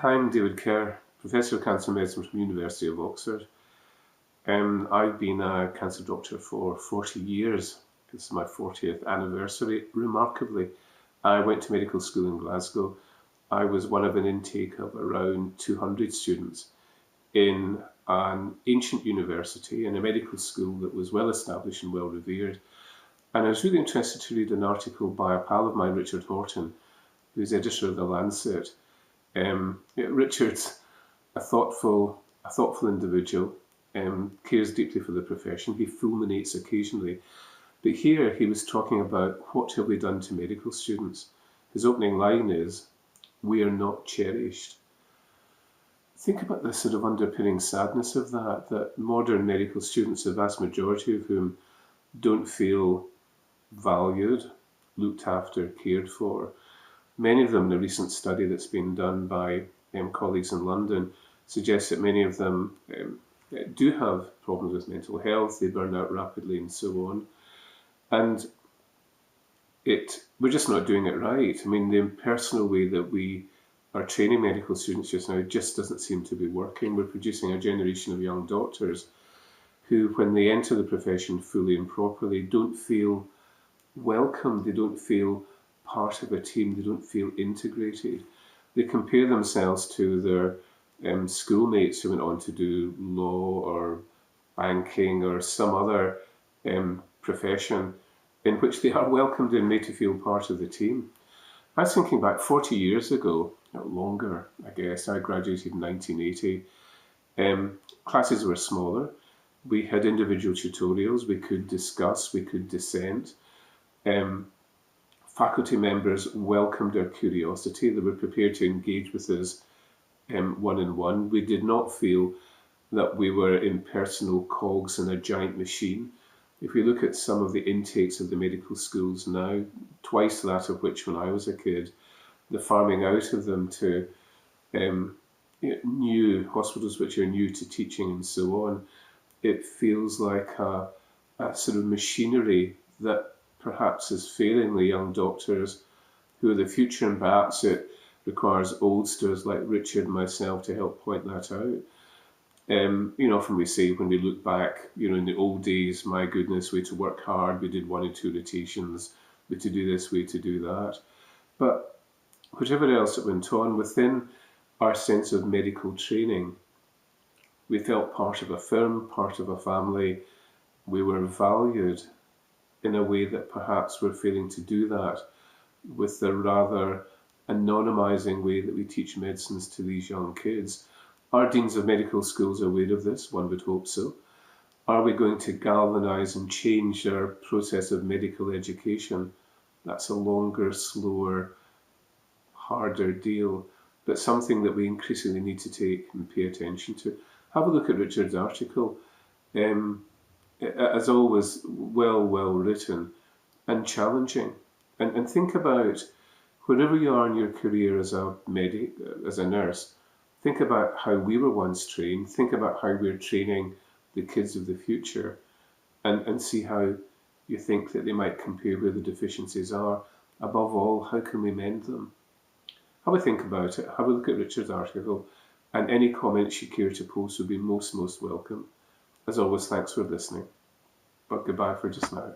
I'm David Kerr, Professor of Cancer Medicine from the University of Oxford. I've been a cancer doctor for 40 years. This is my 40th anniversary, remarkably. I went to medical school in Glasgow. I was one of an intake of around 200 students in an ancient university, in a medical school that was well established and well revered. And I was really interested to read an article by a pal of mine, Richard Horton, who's editor of the Lancet. Richard's a thoughtful individual, cares deeply for the profession. He fulminates occasionally. But here he was talking about what have we done to medical students. His opening line is, "We are not cherished." Think about the sort of underpinning sadness of that modern medical students, the vast majority of whom don't feel valued, looked after, cared for. Many of them, in a recent study that's been done by colleagues in London, suggests that many of them do have problems with mental health, they burn out rapidly and so on. And we're just not doing it right. I mean, the impersonal way that we are training medical students just now just doesn't seem to be working. We're producing a generation of young doctors who, when they enter the profession fully and properly, don't feel welcome, they don't feel part of a team, they don't feel integrated. They compare themselves to their schoolmates who went on to do law or banking or some other profession in which they are welcomed and made to feel part of the team. I was thinking back 40 years ago, longer, I guess. I graduated in 1980. Classes were smaller. We had individual tutorials. We could discuss. We could dissent. Faculty members welcomed our curiosity. They were prepared to engage with us one-on-one. We did not feel that we were impersonal cogs in a giant machine. If we look at some of the intakes of the medical schools now, twice that of which when I was a kid, the farming out of them to new hospitals which are new to teaching and so on, it feels like a sort of machinery that perhaps is failing the young doctors who are the future, and perhaps it requires oldsters like Richard and myself to help point that out. Often we say when we look back, in the old days, my goodness, we had to work hard, we did 1 and 2 rotations, we had to do this, we had to do that. But whatever else that went on, within our sense of medical training, we felt part of a firm, part of a family. We were valued in a way that perhaps we're failing to do that with the rather anonymizing way that we teach medicines to these young kids. Are deans of medical schools aware of this? One would hope so. Are we going to galvanize and change our process of medical education? That's a longer, slower, harder deal, but something that we increasingly need to take and pay attention to. Have a look at Richard's article. As always, well written and challenging. And think about wherever you are in your career as a medic, as a nurse, think about how we were once trained, think about how we're training the kids of the future, and see how you think that they might compare where the deficiencies are. Above all, how can we mend them? Have a think about it, have a look at Richard's article, and any comments you care to post would be most welcome. As always, thanks for listening, but goodbye for just now.